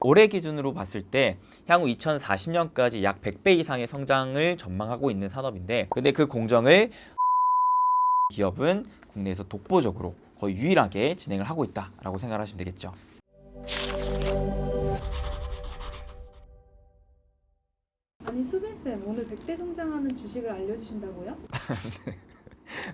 올해 기준으로 봤을 때 향후 2040년까지 약 100배 이상의 성장을 전망하고 있는 산업인데, 근데 그 공정을 기업은 국내에서 독보적으로 거의 유일하게 진행을 하고 있다라고 생각을 하시면 되겠죠. 아니 수빈쌤 오늘 100배 성장하는 주식을 알려주신다고요?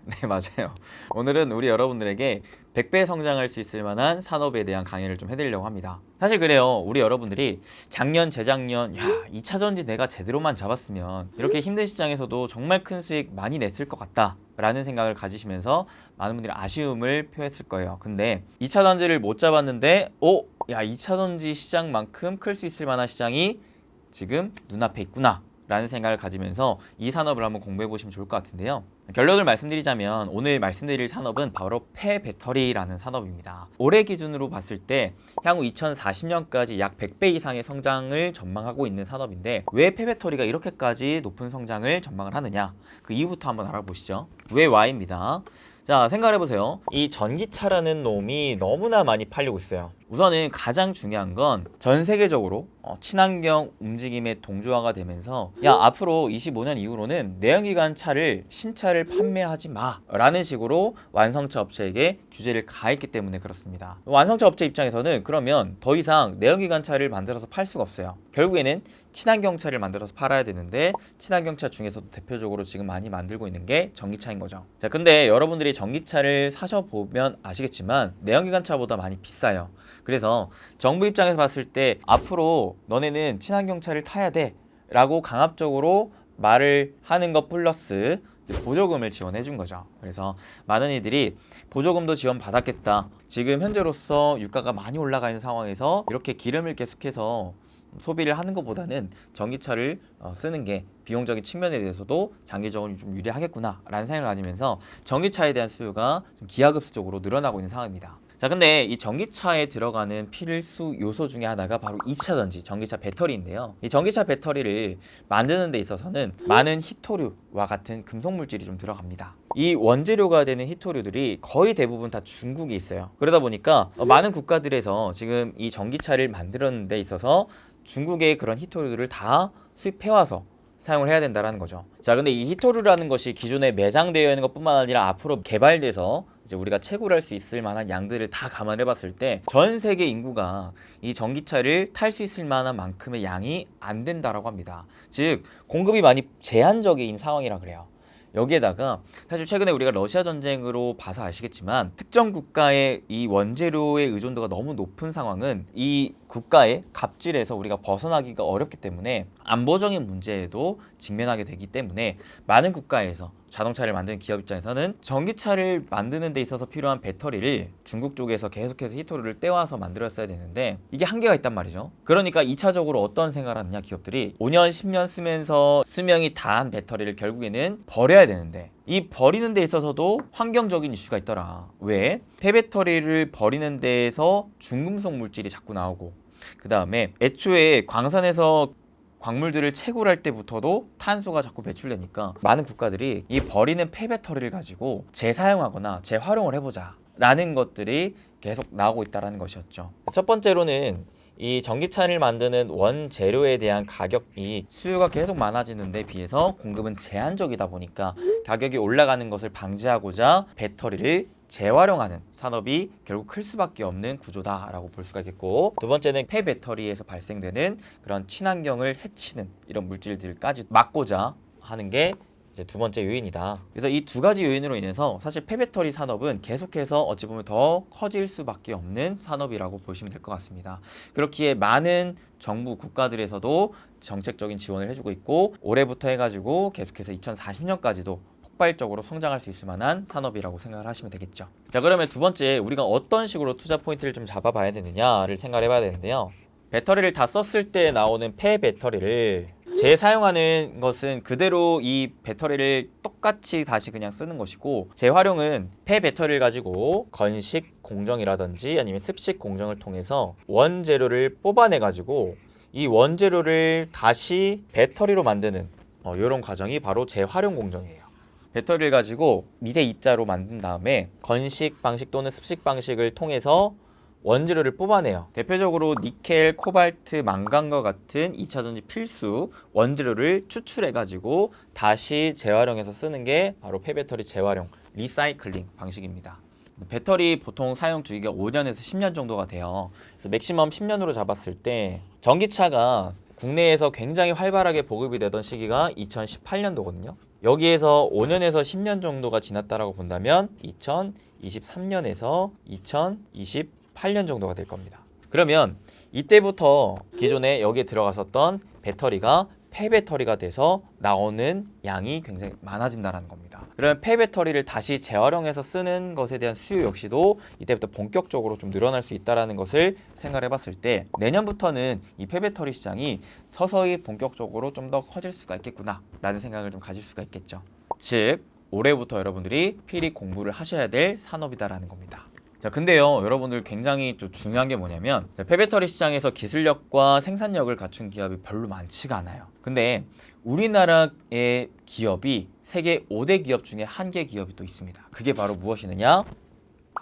네, 맞아요. 오늘은 우리 여러분들에게 100배 성장할 수 있을 만한 산업에 대한 강의를 좀 해드리려고 합니다. 사실 그래요. 우리 여러분들이 작년, 재작년 2차 전지 내가 제대로만 잡았으면 이렇게 힘든 시장에서도 정말 큰 수익 많이 냈을 것 같다 라는 생각을 가지시면서 많은 분들이 아쉬움을 표했을 거예요. 근데 2차 전지를 못 잡았는데 2차 전지 시장만큼 클 수 있을 만한 시장이 지금 눈앞에 있구나 라는 생각을 가지면서 이 산업을 한번 공부해 보시면 좋을 것 같은데요. 결론을 말씀드리자면 오늘 말씀드릴 산업은 바로 폐배터리라는 산업입니다. 올해 기준으로 봤을 때 향후 2040년까지 약 100배 이상의 성장을 전망하고 있는 산업인데, 왜 폐배터리가 이렇게까지 높은 성장을 전망을 하느냐, 그 이유부터 한번 알아보시죠. 왜 Y입니다. 자, 생각해보세요. 이 전기차라는 놈이 너무나 많이 팔리고 있어요. 우선은 가장 중요한 건 전 세계적으로 친환경 움직임의 동조화가 되면서 앞으로 25년 이후로는 내연기관 차를 신차를 판매하지 마 라는 식으로 완성차 업체에게 규제를 가했기 때문에 그렇습니다. 완성차 업체 입장에서는 그러면 더 이상 내연기관 차를 만들어서 팔 수가 없어요. 결국에는 친환경차를 만들어서 팔아야 되는데, 친환경차 중에서도 대표적으로 지금 많이 만들고 있는 게 전기차인 거죠. 자, 근데 여러분들이 전기차를 사셔보면 아시겠지만 내연기관차보다 많이 비싸요. 그래서 정부 입장에서 봤을 때 앞으로 너네는 친환경차를 타야 돼 라고 강압적으로 말을 하는 것 플러스 보조금을 지원해 준 거죠. 그래서 많은 이들이 보조금도 지원 받았겠다, 지금 현재로서 유가가 많이 올라가 있는 상황에서 이렇게 기름을 계속해서 소비를 하는 것보다는 전기차를 쓰는 게 비용적인 측면에 대해서도 장기적으로 좀 유리하겠구나 라는 생각을 가지면서 전기차에 대한 수요가 좀 기하급수적으로 늘어나고 있는 상황입니다. 자, 근데 이 전기차에 들어가는 필수 요소 중에 하나가 바로 2차 전지, 전기차 배터리인데요. 이 전기차 배터리를 만드는 데 있어서는 많은 희토류와 같은 금속 물질이 좀 들어갑니다. 이 원재료가 되는 희토류들이 거의 대부분 다 중국에 있어요. 그러다 보니까 많은 국가들에서 지금 이 전기차를 만드는 데 있어서 중국의 그런 희토류들을 다 수입해와서 사용을 해야 된다는 거죠. 자, 근데 이 희토류라는 것이 기존에 매장되어 있는 것뿐만 아니라 앞으로 개발돼서 이제 우리가 채굴할 수 있을 만한 양들을 다 감안해 봤을 때 전 세계 인구가 이 전기차를 탈 수 있을 만한 만큼의 양이 안 된다라고 합니다. 즉 공급이 많이 제한적인 상황이라 그래요. 여기에다가 사실 최근에 우리가 러시아 전쟁으로 봐서 아시겠지만 특정 국가의 이 원재료의 의존도가 너무 높은 상황은 이 국가의 갑질에서 우리가 벗어나기가 어렵기 때문에 안보적인 문제에도 직면하게 되기 때문에 많은 국가에서 자동차를 만드는 기업 입장에서는 전기차를 만드는 데 있어서 필요한 배터리를 중국 쪽에서 계속해서 희토류를 떼와서 만들었어야 되는데 이게 한계가 있단 말이죠. 그러니까 2차적으로 어떤 생각을 하느냐, 기업들이 5년 10년 쓰면서 수명이 다한 배터리를 결국에는 버려야 되는데, 이 버리는 데 있어서도 환경적인 이슈가 있더라. 왜? 폐배터리를 버리는 데에서 중금속 물질이 자꾸 나오고, 그 다음에 애초에 광산에서 광물들을 채굴할 때부터도 탄소가 자꾸 배출되니까 많은 국가들이 이 버리는 폐배터리를 가지고 재사용하거나 재활용을 해보자 라는 것들이 계속 나오고 있다는 것이었죠. 첫 번째로는 이 전기차를 만드는 원재료에 대한 가격이 수요가 계속 많아지는 데 비해서 공급은 제한적이다 보니까 가격이 올라가는 것을 방지하고자 배터리를 재활용하는 산업이 결국 클 수밖에 없는 구조다라고 볼 수가 있겠고, 두 번째는 폐배터리에서 발생되는 그런 친환경을 해치는 이런 물질들까지 막고자 하는 게 이제 두 번째 요인이다. 그래서 이 두 가지 요인으로 인해서 사실 폐배터리 산업은 계속해서 어찌 보면 더 커질 수밖에 없는 산업이라고 보시면 될 것 같습니다. 그렇기에 많은 정부 국가들에서도 정책적인 지원을 해주고 있고, 올해부터 해가지고 계속해서 2040년까지도 폭발적으로 성장할 수 있을 만한 산업이라고 생각을 하시면 되겠죠. 자, 그러면 두 번째, 우리가 어떤 식으로 투자 포인트를 좀 잡아봐야 되느냐를 생각을 해봐야 되는데요. 배터리를 다 썼을 때 나오는 폐배터리를 재사용하는 것은 그대로 이 배터리를 똑같이 다시 그냥 쓰는 것이고, 재활용은 폐배터리를 가지고 건식 공정이라든지 아니면 습식 공정을 통해서 원재료를 뽑아내 가지고 이 원재료를 다시 배터리로 만드는 이런 과정이 바로 재활용 공정이에요. 배터리를 가지고 미세 입자로 만든 다음에 건식 방식 또는 습식 방식을 통해서 원재료를 뽑아내요. 대표적으로 니켈, 코발트, 망간과 같은 2차전지 필수 원재료를 추출해가지고 다시 재활용해서 쓰는 게 바로 폐배터리 재활용, 리사이클링 방식입니다. 배터리 보통 사용 주기가 5년에서 10년 정도가 돼요. 그래서 맥시멈 10년으로 잡았을 때 전기차가 국내에서 굉장히 활발하게 보급이 되던 시기가 2018년도거든요. 여기에서 5년에서 10년 정도가 지났다라고 본다면 2023년에서 2028년 정도가 될 겁니다. 그러면 이때부터 기존에 여기에 들어갔었던 배터리가 폐배터리가 돼서 나오는 양이 굉장히 많아진다는 겁니다. 그러면 폐배터리를 다시 재활용해서 쓰는 것에 대한 수요 역시도 이때부터 본격적으로 좀 늘어날 수 있다는 것을 생각해 봤을 때 내년부터는 이 폐배터리 시장이 서서히 본격적으로 좀 더 커질 수가 있겠구나 라는 생각을 좀 가질 수가 있겠죠. 즉 올해부터 여러분들이 필히 공부를 하셔야 될 산업이다라는 겁니다. 자, 근데요, 여러분들 굉장히 좀 중요한 게 뭐냐면 폐배터리 시장에서 기술력과 생산력을 갖춘 기업이 별로 많지가 않아요. 근데 우리나라의 기업이 세계 5대 기업 중에 한 개 기업이 또 있습니다. 그게 바로 무엇이느냐?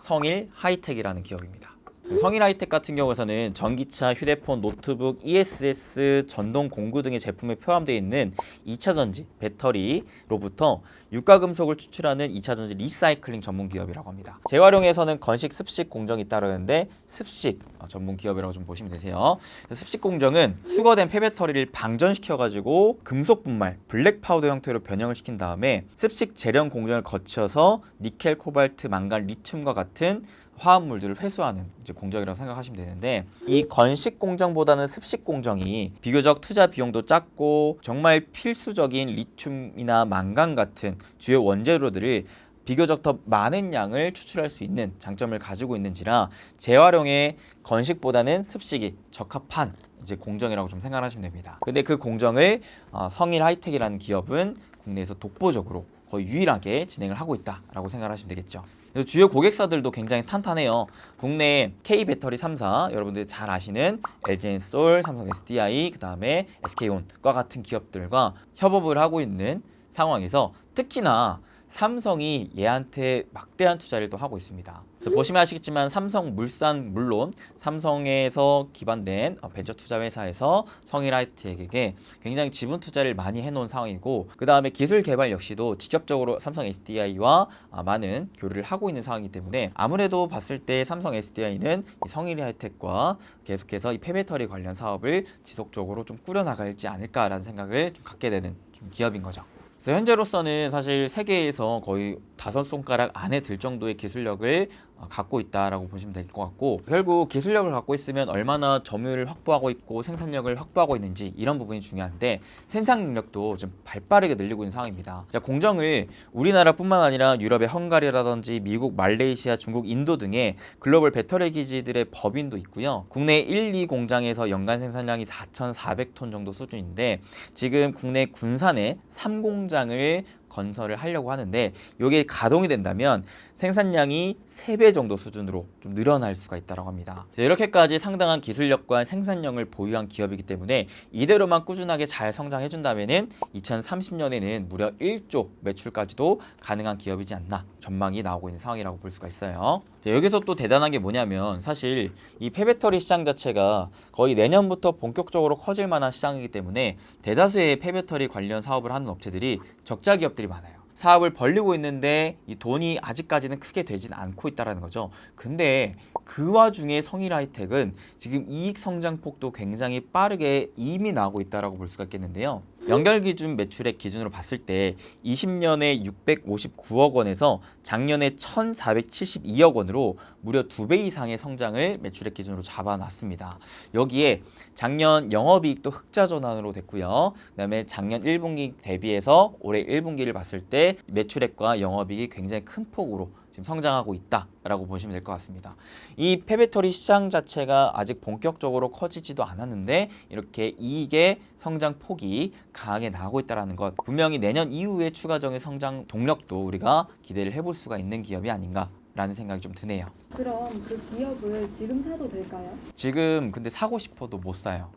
성일 하이텍이라는 기업입니다. 성일 하이텍 같은 경우에는 전기차, 휴대폰, 노트북, ESS, 전동 공구 등의 제품에 포함되어 있는 2차전지 배터리로부터 유가금속을 추출하는 2차전지 리사이클링 전문 기업이라고 합니다. 재활용에서는 건식, 습식 공정이 따르는데 습식 전문 기업이라고 좀 보시면 되세요. 습식 공정은 수거된 폐배터리를 방전시켜가지고 금속 분말, 블랙 파우더 형태로 변형을 시킨 다음에 습식 재련 공정을 거쳐서 니켈, 코발트, 망간, 리튬과 같은 화합물들을 회수하는 이제 공정이라고 생각하시면 되는데 이 건식 공정보다는 습식 공정이 비교적 투자 비용도 작고 정말 필수적인 리튬이나 망간 같은 주요 원재료들을 비교적 더 많은 양을 추출할 수 있는 장점을 가지고 있는지라 재활용에 건식보다는 습식이 적합한 이제 공정이라고 좀 생각하시면 됩니다. 근데 그 공정을 성일 하이텍이라는 기업은 국내에서 독보적으로 거의 유일하게 진행을 하고 있다라고 생각하시면 되겠죠. 그래서 주요 고객사들도 굉장히 탄탄해요. 국내 K 배터리 3사 여러분들이 잘 아시는 LG엔솔, 삼성 SDI, 그 다음에 SK온과 같은 기업들과 협업을 하고 있는 상황에서 특히나 삼성이 얘한테 막대한 투자를 또 하고 있습니다. 그래서 보시면 아시겠지만 삼성물산 물론 삼성에서 기반된 벤처 투자 회사에서 성일 하이텍에게 굉장히 지분 투자를 많이 해놓은 상황이고 그 다음에 기술 개발 역시도 직접적으로 삼성 SDI와 많은 교류를 하고 있는 상황이기 때문에 아무래도 봤을 때 삼성 SDI는 성일 하이텍과 계속해서 이 폐배터리 관련 사업을 지속적으로 좀 꾸려나갈지 않을까라는 생각을 좀 갖게 되는 좀 기업인 거죠. 그래서 현재로서는 사실 세계에서 거의 5손가락 안에 들 정도의 기술력을 갖고 있다라고 보시면 될 것 같고 결국 기술력을 갖고 있으면 얼마나 점유율을 확보하고 있고 생산력을 확보하고 있는지 이런 부분이 중요한데 생산 능력도 좀 발빠르게 늘리고 있는 상황입니다. 자, 공정을 우리나라뿐만 아니라 유럽의 헝가리라든지 미국, 말레이시아, 중국, 인도 등의 글로벌 배터리 기지들의 법인도 있고요. 국내 1, 2 공장에서 연간 생산량이 4,400톤 정도 수준인데 지금 국내 군산에 3공장을 건설을 하려고 하는데 이게 가동이 된다면 생산량이 3배 정도 수준으로 좀 늘어날 수가 있다고 합니다. 이렇게까지 상당한 기술력과 생산력을 보유한 기업이기 때문에 이대로만 꾸준하게 잘 성장해 준다면은 2030년에는 무려 1조 매출까지도 가능한 기업이지 않나 전망이 나오고 있는 상황이라고 볼 수가 있어요. 여기서 또 대단한 게 뭐냐면 사실 이 폐배터리 시장 자체가 거의 내년부터 본격적으로 커질 만한 시장이기 때문에 대다수의 폐배터리 관련 사업을 하는 업체들이 적자 기업들이 많아요. 사업을 벌리고 있는데 이 돈이 아직까지는 크게 되진 않고 있다는 거죠. 근데 그 와중에 성일 하이텍은 지금 이익 성장폭도 굉장히 빠르게 이미 나오고 있다고 볼 수가 있겠는데요. 연결 기준 매출액 기준으로 봤을 때 20년에 659억 원에서 작년에 1,472억 원으로 무려 2배 이상의 성장을 매출액 기준으로 잡아놨습니다. 여기에 작년 영업이익도 흑자 전환으로 됐고요. 그다음에 작년 1분기 대비해서 올해 1분기를 봤을 때 매출액과 영업이익이 굉장히 큰 폭으로 지금 성장하고 있다라고 보시면 될 것 같습니다. 이 폐배터리 시장 자체가 아직 본격적으로 커지지도 않았는데 이렇게 이익의 성장 폭이 강하게 나오고 있다는 것 분명히 내년 이후에 추가적인 성장 동력도 우리가 기대를 해볼 수가 있는 기업이 아닌가라는 생각이 좀 드네요. 그럼 그 기업을 지금 사도 될까요? 지금 근데 사고 싶어도 못 사요.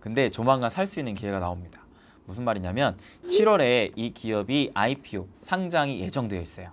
근데 조만간 살 수 있는 기회가 나옵니다. 무슨 말이냐면 7월에 이 기업이 IPO 상장이 예정되어 있어요.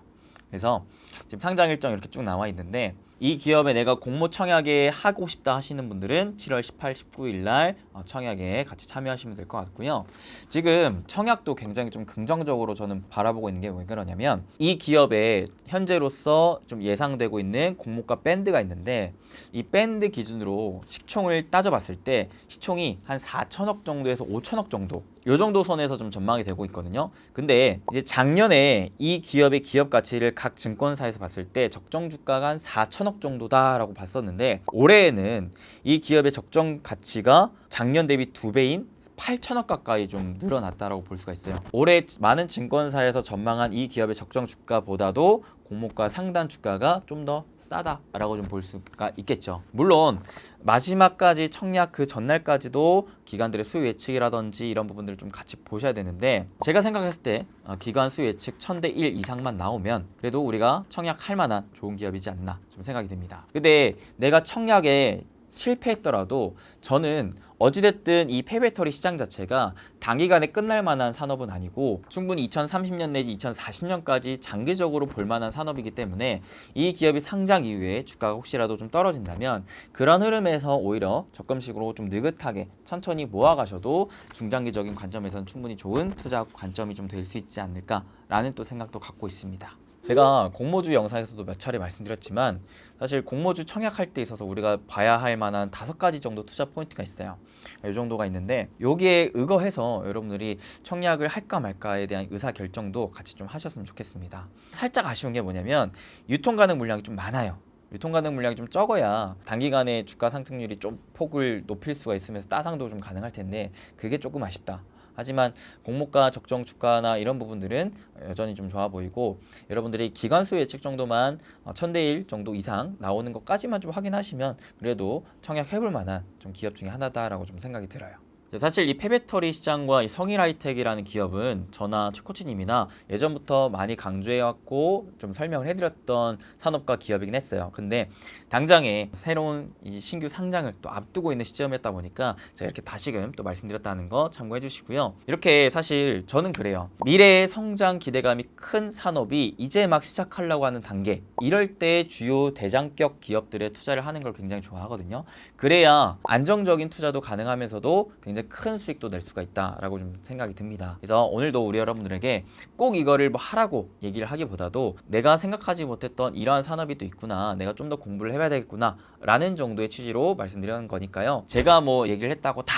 그래서 지금 상장 일정 이렇게 쭉 나와 있는데 이 기업에 내가 공모 청약에 하고 싶다 하시는 분들은 7월 18, 19일 날 청약에 같이 참여하시면 될 것 같고요. 지금 청약도 굉장히 좀 긍정적으로 저는 바라보고 있는 게 왜 그러냐면 이 기업에 현재로서 좀 예상되고 있는 공모가 밴드가 있는데 이 밴드 기준으로 시총을 따져봤을 때 시총이 한 4천억 정도에서 5천억 정도 요 정도 선에서 좀 전망이 되고 있거든요. 근데 이제 작년에 이 기업의 기업 가치를 각 증권사에서 봤을 때 적정 주가가 한 4천억 정도다라고 봤었는데 올해에는 이 기업의 적정 가치가 작년 대비 2배인 8천억 가까이 좀 늘어났다라고 볼 수가 있어요. 올해 많은 증권사에서 전망한 이 기업의 적정 주가보다도 공모가 상단 주가가 좀 더 싸다라고 좀 볼 수가 있겠죠. 물론 마지막까지 청약 그 전날까지도 기관들의 수요 예측이라든지 이런 부분들을 좀 같이 보셔야 되는데 제가 생각했을 때 기관 수요 예측 1000대 1 이상만 나오면 그래도 우리가 청약할 만한 좋은 기업이지 않나 좀 생각이 듭니다. 근데 내가 청약에 실패했더라도 저는 어찌됐든 이 폐배터리 시장 자체가 단기간에 끝날 만한 산업은 아니고 충분히 2030년 내지 2040년까지 장기적으로 볼 만한 산업이기 때문에 이 기업이 상장 이후에 주가가 혹시라도 좀 떨어진다면 그런 흐름에서 오히려 적금식으로 좀 느긋하게 천천히 모아가셔도 중장기적인 관점에서는 충분히 좋은 투자 관점이 좀 될 수 있지 않을까라는 또 생각도 갖고 있습니다. 제가 공모주 영상에서도 몇 차례 말씀드렸지만 사실 공모주 청약할 때 있어서 우리가 봐야 할 만한 5가지 정도 투자 포인트가 있어요. 이 정도가 있는데 여기에 의거해서 여러분들이 청약을 할까 말까에 대한 의사결정도 같이 좀 하셨으면 좋겠습니다. 살짝 아쉬운 게 뭐냐면 유통 가능 물량이 좀 많아요. 유통 가능 물량이 좀 적어야 단기간에 주가 상승률이 좀 폭을 높일 수가 있으면서 따상도 좀 가능할 텐데 그게 조금 아쉽다. 하지만 공모가 적정 주가나 이런 부분들은 여전히 좀 좋아 보이고 여러분들이 기관수 예측 정도만 1000대 1 정도 이상 나오는 것까지만 좀 확인하시면 그래도 청약해볼 만한 좀 기업 중에 하나다라고 좀 생각이 들어요. 사실 이 폐배터리 시장과 이 성일하이텍이라는 기업은 저나 최코치님이나 예전부터 많이 강조해왔고 좀 설명을 해드렸던 산업과 기업이긴 했어요. 근데 당장에 새로운 이 신규 상장을 또 앞두고 있는 시점이었다 보니까 제가 이렇게 다시금 또 말씀드렸다는 거 참고해 주시고요. 이렇게 사실 저는 그래요. 미래의 성장 기대감이 큰 산업이 이제 막 시작하려고 하는 단계 이럴 때 주요 대장격 기업들의 투자를 하는 걸 굉장히 좋아하거든요. 그래야 안정적인 투자도 가능하면서도 굉장히 큰 수익도 낼 수가 있다라고 좀 생각이 듭니다. 그래서 오늘도 우리 여러분들에게 꼭 이거를 뭐 하라고 얘기를 하기보다도 내가 생각하지 못했던 이러한 산업이 또 있구나, 내가 좀 더 공부를 해봐야 되겠구나 라는 정도의 취지로 말씀드리는 거니까요. 제가 뭐 얘기를 했다고 다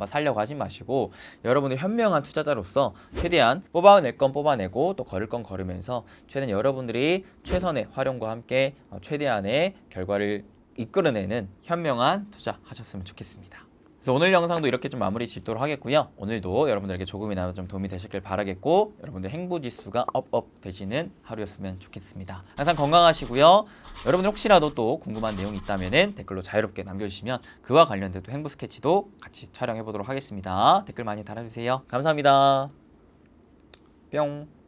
살려고 하지 마시고 여러분들 현명한 투자자로서 최대한 뽑아낼 건 뽑아내고 또 걸을 건 걸으면서 최대한 여러분들이 최선의 활용과 함께 최대한의 결과를 이끌어내는 현명한 투자 하셨으면 좋겠습니다. 그래서 오늘 영상도 이렇게 좀 마무리 짓도록 하겠고요. 오늘도 여러분들에게 조금이나마 좀 도움이 되셨길 바라겠고 여러분들 행보지수가 업업 되시는 하루였으면 좋겠습니다. 항상 건강하시고요. 여러분들 혹시라도 또 궁금한 내용이 있다면 댓글로 자유롭게 남겨주시면 그와 관련된 또 행보 스케치도 같이 촬영해 보도록 하겠습니다. 댓글 많이 달아주세요. 감사합니다. 뿅.